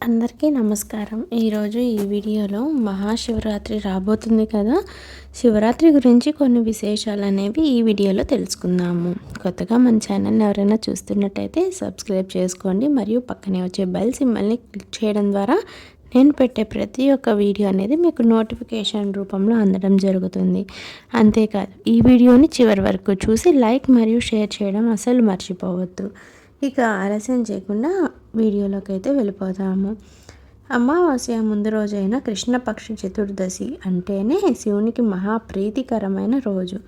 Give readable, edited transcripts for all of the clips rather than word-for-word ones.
అందరికీ నమస్కారం. ఈరోజు ఈ వీడియోలో మహాశివరాత్రి రాబోతుంది కదా. శివరాత్రి గురించి కొన్ని విశేషాలు అనేవి ఈ వీడియోలో తెలుసుకుందాము. కొత్తగా మన ఛానల్ని ఎవరైనా చూస్తున్నట్టయితే సబ్స్క్రైబ్ చేసుకోండి మరియు పక్కనే వచ్చే బెల్ సింబల్ని క్లిక్ చేయడం ద్వారా నేను పెట్టే ప్రతి ఒక్క వీడియో అనేది మీకు నోటిఫికేషన్ రూపంలో అందడం జరుగుతుంది. అంతేకాదు ఈ వీడియోని చివరి వరకు చూసి లైక్ మరియు షేర్ చేయడం అసలు మర్చిపోవద్దు. ఇక ఆలస్యం చేయకుండా వీడియోలోకి అయితే వెళ్ళిపోతాము. అమావాస్య ముందు రోజైన కృష్ణపక్ష చతుర్దశి అంటేనే శివునికి మహాప్రీతికరమైన రోజు.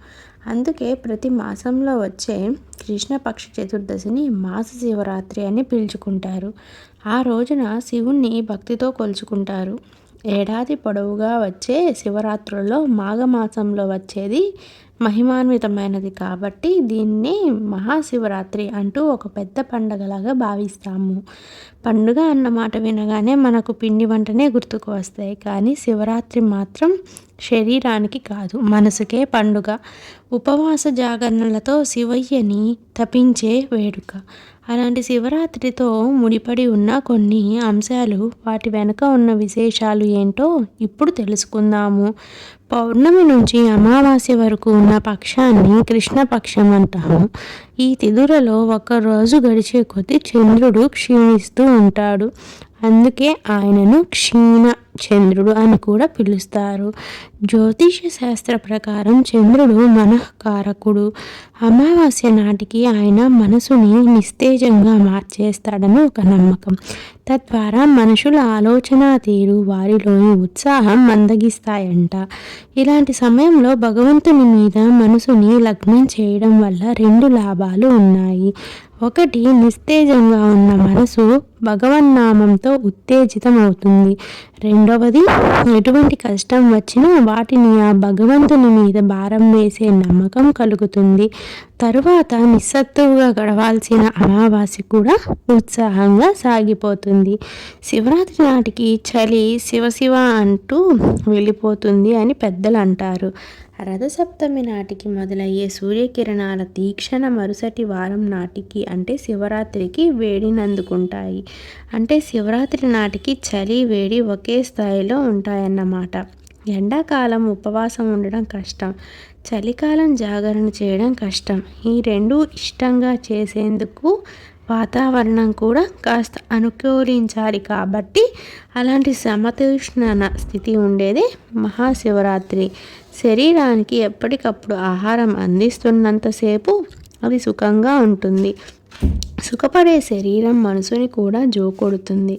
అందుకే ప్రతి మాసంలో వచ్చే కృష్ణపక్ష చతుర్దశిని మాస శివరాత్రి అని పిలుచుకుంటారు. ఆ రోజున శివుణ్ణి భక్తితో కొలుచుకుంటారు. ఏడాది పొడవుగా వచ్చే శివరాత్రుల్లో మాఘమాసంలో వచ్చేది మహిమాన్వితమైనది కాబట్టి దీన్ని మహాశివరాత్రి అంటూ ఒక పెద్ద పండగలాగా భావిస్తాము. పండుగ అన్నమాట వినగానే మనకు పిండి వంటనే గుర్తుకు వస్తాయి, కానీ శివరాత్రి మాత్రం శరీరానికి కాదు, మనసుకే పండుగ. ఉపవాస జాగరణలతో శివయ్యని తపించే వేడుక. అలాంటి శివరాత్రితో ముడిపడి ఉన్న కొన్ని అంశాలు, వాటి వెనుక ఉన్న విశేషాలు ఏంటో ఇప్పుడు తెలుసుకుందాము. పౌర్ణమి నుంచి అమావాస్య వరకు ఉన్న పక్షాన్ని కృష్ణపక్షం అంటాము. ఈ తిథులలో ఒక్కరోజు గడిచే కొద్దీ చంద్రుడు క్షీణిస్తూ ఉంటాడు. అందుకే ఆయనను క్షీణ చంద్రుడు అని కూడా పిలుస్తారు. జ్యోతిష శాస్త్ర ప్రకారం చంద్రుడు మనఃకారకుడు. అమావాస్య నాటికి ఆయన మనసుని నిస్తేజంగా మార్చేస్తాడని ఒక నమ్మకం. తద్వారా మనుషుల ఆలోచన తీరు, వారిలోని ఉత్సాహం మందగిస్తాయంట. ఇలాంటి సమయంలో భగవంతుని మీద మనసుని లగ్నం చేయడం వల్ల రెండు లాభాలు ఉన్నాయి. ఒకటి, నిస్తేజంగా ఉన్న మనసు భగవన్నామంతో ఉత్తేజితం అవుతుంది. రెండవది, ఎటువంటి కష్టం వచ్చినా వాటిని ఆ భగవంతుని మీద భారం వేసే నమ్మకం కలుగుతుంది. తరువాత నిస్సత్తువుగా గడవాల్సిన అమావాస్య కూడా ఉత్సాహంగా సాగిపోతుంది. శివరాత్రి నాటికి చలి శివశివ అంటూ వెళ్ళిపోతుంది అని పెద్దలు అంటారు. రథసప్తమి నాటికి మొదలయ్యే సూర్యకిరణాల తీక్షణ మరుసటి వారం నాటికి అంటే శివరాత్రికి వేడినందుకుంటాయి. అంటే శివరాత్రి నాటికి చలి వేడి ఒకే స్థాయిలో ఉంటాయన్నమాట. ఎండాకాలం ఉపవాసం ఉండడం కష్టం, చలికాలం జాగరణ చేయడం కష్టం. ఈ రెండు ఇష్టంగా చేసేందుకు వాతావరణం కూడా కాస్త అనుకూలించాలి కాబట్టి అలాంటి సమతీష్ణ స్థితి ఉండేదే మహాశివరాత్రి. శరీరానికి ఎప్పటికప్పుడు ఆహారం అందిస్తున్నంతసేపు అది సుఖంగా ఉంటుంది. సుఖపడే శరీరం మనసుని కూడా జోకొడుతుంది.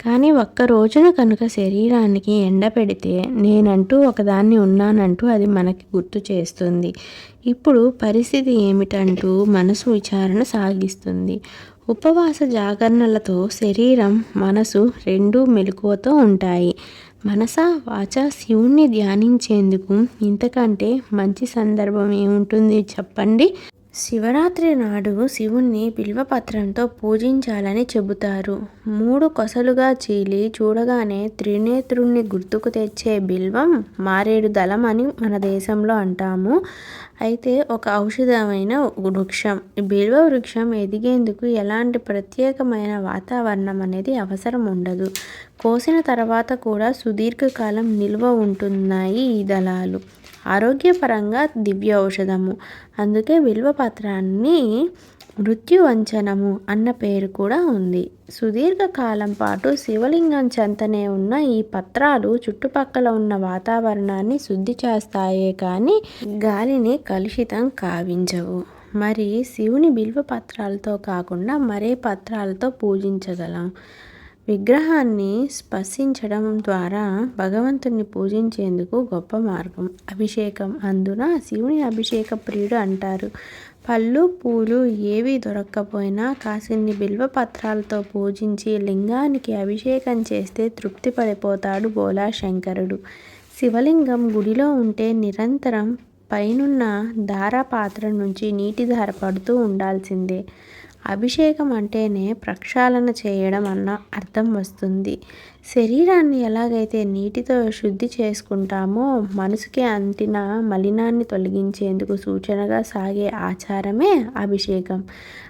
కానీ ఒక్క రోజున కనుక శరీరానికి ఎండ పెడితే నేనంటూ ఒకదాన్ని ఉన్నానంటూ అది మనకి గుర్తు చేస్తుంది. ఇప్పుడు పరిస్థితి ఏమిటంటూ మనసు విచారణ సాగిస్తుంది. ఉపవాస జాగరణలతో శరీరం మనసు రెండూ మెలకువతో ఉంటాయి. మనస వాచ శివుణ్ణి ధ్యానించేందుకు ఇంతకంటే మంచి సందర్భం ఏముంటుంది చెప్పండి. శివరాత్రి నాడు శివుణ్ణి బిల్వపత్రంతో పూజించాలని చెబుతారు. 3 కొసలుగా చీలి చూడగానే త్రినేత్రుణ్ణి గుర్తుకు తెచ్చే బిల్వం మారేడు దళం అని మన దేశంలో అంటాము. అయితే ఒక ఔషధమైన వృక్షం. బిల్వ వృక్షం ఎదిగేందుకు ఎలాంటి ప్రత్యేకమైన వాతావరణం అనేది అవసరం ఉండదు. కోసిన తర్వాత కూడా సుదీర్ఘకాలం నిల్వ ఉంటున్నాయి ఈ దళాలు. ఆరోగ్యపరంగా దివ్య ఔషధము. అందుకే బిల్వపత్రాన్ని మృత్యువంచనము అన్న పేరు కూడా ఉంది. సుదీర్ఘకాలం పాటు శివలింగం చెంతనే ఉన్న ఈ పత్రాలు చుట్టుపక్కల ఉన్న వాతావరణాన్ని శుద్ధి చేస్తాయే కానీ గాలిని కలుషితం కావించవు. మరి శివుని బిల్వపత్రాలతో కాకుండా మరే పత్రాలతో పూజించగలం? విగ్రహాన్ని స్పర్శించడం ద్వారా భగవంతుని పూజించేందుకు గొప్ప మార్గం అభిషేకం. అందున శివుని అభిషేక ప్రియుడు అంటారు. పళ్ళు పూలు ఏవి దొరక్కపోయినా కాసిన్ని బిల్వపత్రాలతో పూజించి లింగానికి అభిషేకం చేస్తే తృప్తి పడిపోతాడు బోలా శంకరుడు. శివలింగం గుడిలో ఉంటే నిరంతరం పైనున్న ధారాపాత్ర నుంచి నీటి ధార పడుతూ ఉండాల్సిందే. అభిషేకం అంటేనే ప్రక్షాళన చేయడం అన్న అర్థం వస్తుంది. శరీరాన్ని ఎలాగైతే నీటితో శుద్ధి చేసుకుంటామో మనసుకి అంటిన మలినాన్ని తొలగించేందుకు సూచనగా సాగే ఆచారమే అభిషేకం.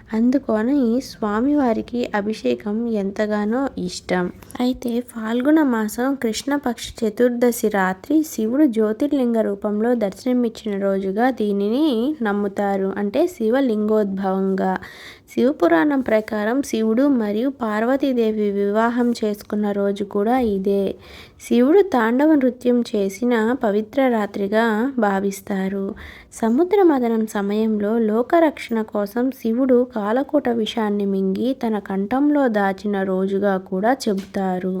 అందుకని స్వామివారికి అభిషేకం ఎంతగానో ఇష్టం. అయితే ఫాల్గుణ మాసం కృష్ణపక్ష చతుర్దశి రాత్రి శివుడు జ్యోతిర్లింగ రూపంలో దర్శనమిచ్చిన రోజుగా దీనిని నమ్ముతారు. అంటే శివలింగోద్భవంగా. శివపురాణం ప్రకారం శివుడు మరియు పార్వతీదేవి వివాహం చేసుకున్న రోజు కూడా ఇదే. శివుడు తాండవ నృత్యం చేసిన పవిత్ర రాత్రిగా భావిస్తారు. సముద్ర మథనం సమయంలో లోకరక్షణ కోసం శివుడు కాలకూట విషాన్ని మింగి తన కంఠంలో దాచిన రోజుగా కూడా చెబుతారు.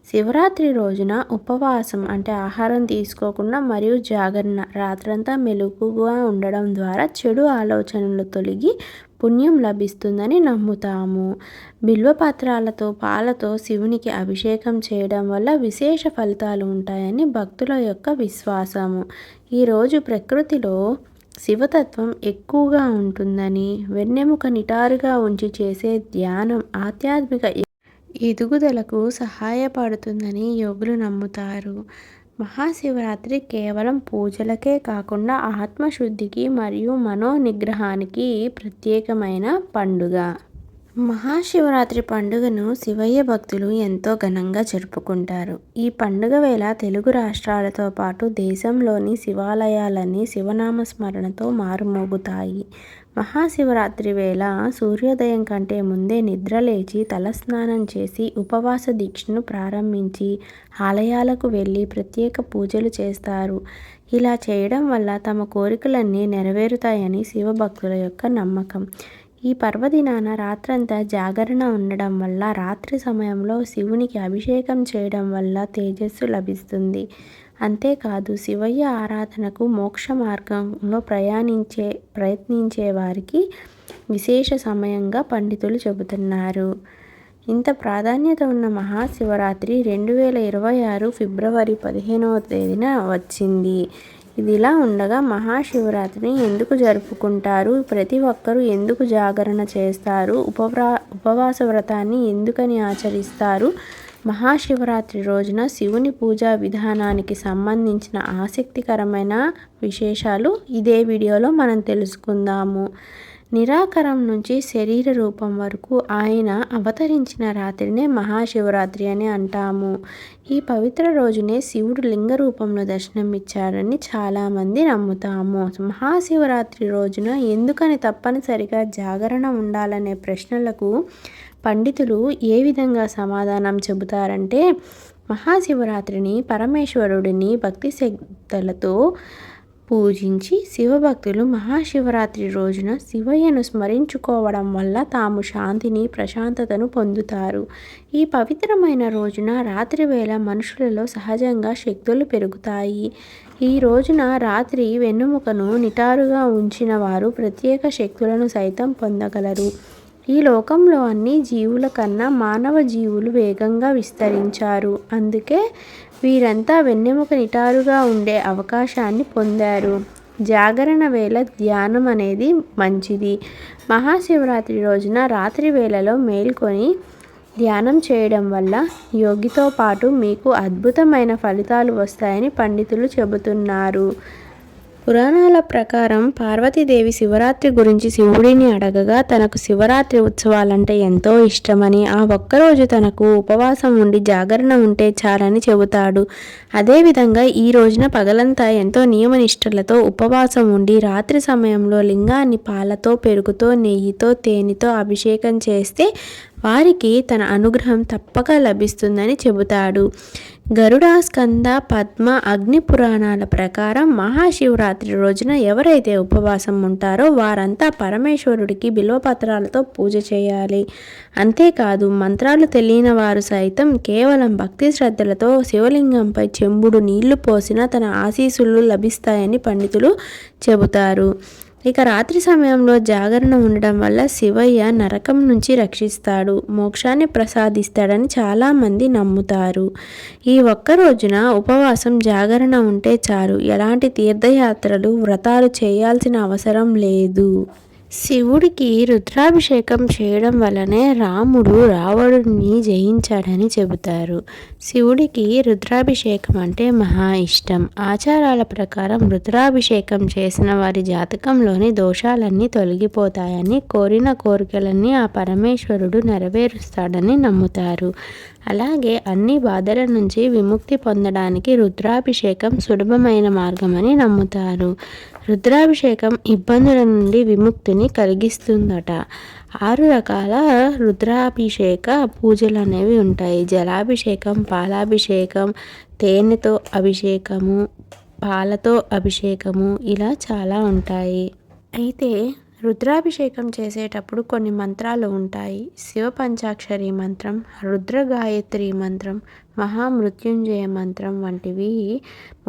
శివరాత్రి రోజున ఉపవాసం అంటే ఆహారం తీసుకోకుండా మరియు జాగరణ రాత్రంతా మెలకుగా ఉండడం ద్వారా చెడు ఆలోచనలు తొలగి పుణ్యం లభిస్తుందని నమ్ముతాము. బిల్వపత్రాలతో పాలతో శివునికి అభిషేకం చేయడం వల్ల విశేష ఫలితాలు ఉంటాయని భక్తుల యొక్క విశ్వాసము. ఈరోజు ప్రకృతిలో శివతత్వం ఎక్కువగా ఉంటుందని, వెన్నెముక నిటారుగా ఉంచి చేసే ధ్యానం ఆధ్యాత్మిక ఎదుగుదలకు సహాయపడుతుందని యోగులు నమ్ముతారు. మహాశివరాత్రి కేవలం పూజలకే కాకుండా ఆత్మశుద్ధికి మరియు మనోనిగ్రహానికి ప్రత్యేకమైన పండుగ. మహాశివరాత్రి పండుగను శివయ్య భక్తులు ఎంతో ఘనంగా జరుపుకుంటారు. ఈ పండుగ వేళ తెలుగు రాష్ట్రాలతో పాటు దేశంలోని శివాలయాలన్నీ శివనామస్మరణతో మారుమోగుతాయి. మహాశివరాత్రి వేళ సూర్యోదయం కంటే ముందే నిద్రలేచి తలస్నానం చేసి ఉపవాస దీక్షను ప్రారంభించి ఆలయాలకు వెళ్ళి ప్రత్యేక పూజలు చేస్తారు. ఇలా చేయడం వల్ల తమ కోరికలన్నీ నెరవేరుతాయని శివభక్తుల యొక్క నమ్మకం. ఈ పర్వదినాన రాత్రంతా జాగరణ ఉండడం వల్ల రాత్రి సమయంలో శివునికి అభిషేకం చేయడం వల్ల తేజస్సు లభిస్తుంది. అంతేకాదు శివయ్య ఆరాధనకు మోక్ష మార్గంలో ప్రయత్నించే వారికి విశేష సమయంగా పండితులు చెబుతున్నారు. ఇంత ప్రాధాన్యత ఉన్న మహాశివరాత్రి 2026 ఫిబ్రవరి 15వ తేదీన వచ్చింది. ఇదిలా ఉండగా మహాశివరాత్రిని ఎందుకు జరుపుకుంటారు, ప్రతి ఒక్కరూ ఎందుకు జాగరణ చేస్తారు, ఉపవాస వ్రతాన్ని ఎందుకని ఆచరిస్తారు, మహాశివరాత్రి రోజున శివుని పూజా విధానానికి సంబంధించిన ఆసక్తికరమైన విశేషాలు ఇదే వీడియోలో మనం తెలుసుకుందాము. నిరాకారం నుంచి శరీర రూపం వరకు ఆయన అవతరించిన రాత్రినే మహాశివరాత్రి అని అంటాము. ఈ పవిత్ర రోజునే శివుడు లింగ రూపంలో దర్శనమిచ్చారని చాలామంది నమ్ముతాము. మహాశివరాత్రి రోజున ఎందుకని తప్పనిసరిగా జాగరణ ఉండాలనే ప్రశ్నలకు పండితులు ఏ విధంగా సమాధానం చెబుతారంటే, మహాశివరాత్రిని పరమేశ్వరుడిని భక్తి శ్రద్ధలతో పూజించి శివభక్తులు మహాశివరాత్రి రోజున శివయ్యను స్మరించుకోవడం వల్ల తాము శాంతిని, ప్రశాంతతను పొందుతారు. ఈ పవిత్రమైన రోజున రాత్రి వేళ మనుషులలో సహజంగా శక్తులు పెరుగుతాయి. ఈ రోజున రాత్రి వెన్నెముకను నిటారుగా ఉంచిన వారు ప్రత్యేక శక్తులను సైతం పొందగలరు. ఈ లోకంలో అన్ని జీవుల కన్నా మానవ జీవులు వేగంగా విస్తరించారు. అందుకే వీరంతా వెన్నెముక నిటారుగా ఉండే అవకాశాన్ని పొందారు. జాగరణ వేళ ధ్యానం అనేది మంచిది. మహాశివరాత్రి రోజున రాత్రి వేళలో మేల్కొని ధ్యానం చేయడం వల్ల యోగితో పాటు మీకు అద్భుతమైన ఫలితాలు వస్తాయని పండితులు చెబుతున్నారు. పురాణాల ప్రకారం పార్వతీదేవి శివరాత్రి గురించి శివుడిని అడగగా తనకు శివరాత్రి ఉత్సవాలంటే ఎంతో ఇష్టమని, ఆ ఒక్కరోజు తనకు ఉపవాసం ఉండి జాగరణ ఉంటే చాలని చెబుతాడు. అదేవిధంగా ఈ రోజున పగలంతా ఎంతో నియమనిష్టలతో ఉపవాసం ఉండి రాత్రి సమయంలో లింగాన్ని పాలతో, పెరుగుతో, నెయ్యితో, తేనెతో అభిషేకం చేస్తే వారికి తన అనుగ్రహం తప్పక లభిస్తుందని చెబుతాడు. గరుడ, స్కంద, పద్మ, అగ్ని పురాణాల ప్రకారం మహాశివరాత్రి రోజున ఎవరైతే ఉపవాసం ఉంటారో వారంతా పరమేశ్వరుడికి బిల్వపత్రాలతో పూజ చేయాలి. అంతేకాదు మంత్రాలు తెలియని వారు సైతం కేవలం భక్తి శ్రద్ధలతో శివలింగంపై చెంబుడు నీళ్లు పోసినా తన ఆశీస్సులు లభిస్తాయని పండితులు చెబుతారు. ఇక రాత్రి సమయంలో జాగరణ ఉండడం వల్ల శివయ్య నరకం నుంచి రక్షిస్తాడు, మోక్షాన్ని ప్రసాదిస్తాడని చాలామంది నమ్ముతారు. ఈ ఒక్క రోజున ఉపవాసం, జాగరణ ఉంటే చాలు. ఎలాంటి తీర్థయాత్రలు, వ్రతాలు చేయాల్సిన అవసరం లేదు. శివుడికి రుద్రాభిషేకం చేయడం వల్లనే రాముడు రావణుడిని జయించాడని చెబుతారు. శివుడికి రుద్రాభిషేకం అంటే మహా ఇష్టం. ఆచారాల ప్రకారం రుద్రాభిషేకం చేసిన వారి జాతకంలోని దోషాలన్నీ తొలగిపోతాయని, కోరిన కోరికలన్నీ ఆ పరమేశ్వరుడు నెరవేరుస్తాడని నమ్ముతారు. అలాగే అన్ని బాధల నుంచి విముక్తి పొందడానికి రుద్రాభిషేకం సులభమైన మార్గమని నమ్ముతారు. రుద్రాభిషేకం ఇబ్బందుల నుండి విముక్తిని కలిగిస్తుందట. 6 రకాల రుద్రాభిషేక పూజలు అనేవి ఉంటాయి. జలాభిషేకం, పాలాభిషేకం, తేనెతో అభిషేకము, పాలతో అభిషేకము, ఇలా చాలా ఉంటాయి. అయితే రుద్రాభిషేకం చేసేటప్పుడు కొన్ని మంత్రాలు ఉంటాయి. శివ పంచాక్షరి మంత్రం, రుద్ర గాయత్రి మంత్రం, మహామృత్యుంజయ మంత్రం వంటివి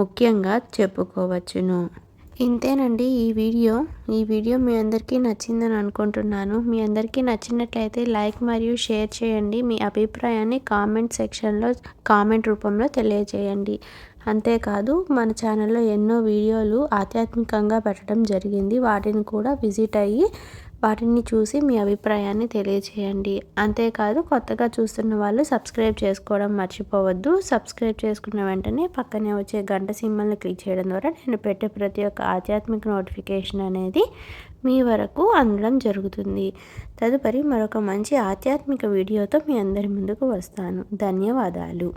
ముఖ్యంగా చెప్పుకోవచ్చును. ఇంతేనండి ఈ వీడియో మీ అందరికీ నచ్చిందని అనుకుంటున్నాను. మీ అందరికీ నచ్చినట్లయితే లైక్ మరియు షేర్ చేయండి. మీ అభిప్రాయాన్ని కామెంట్ సెక్షన్లో కామెంట్ రూపంలో తెలియజేయండి. అంతేకాదు మన ఛానల్లో ఎన్నో వీడియోలు ఆధ్యాత్మికంగా పెట్టడం జరిగింది. వాటిని కూడా విజిట్ అయ్యి వాటిని చూసి మీ అభిప్రాయాన్ని తెలియజేయండి. అంతేకాదు కొత్తగా చూస్తున్న వాళ్ళు సబ్స్క్రైబ్ చేసుకోవడం మర్చిపోవద్దు. సబ్స్క్రైబ్ చేసుకున్న వెంటనే పక్కనే వచ్చే గంట సింబల్ని క్లిక్ చేయడం ద్వారా నేను పెట్టే ప్రతి ఒక్క ఆధ్యాత్మిక నోటిఫికేషన్ అనేది మీ వరకు అందడం జరుగుతుంది. తదుపరి మరొక మంచి ఆధ్యాత్మిక వీడియోతో మీ అందరి ముందుకు వస్తాను. ధన్యవాదాలు.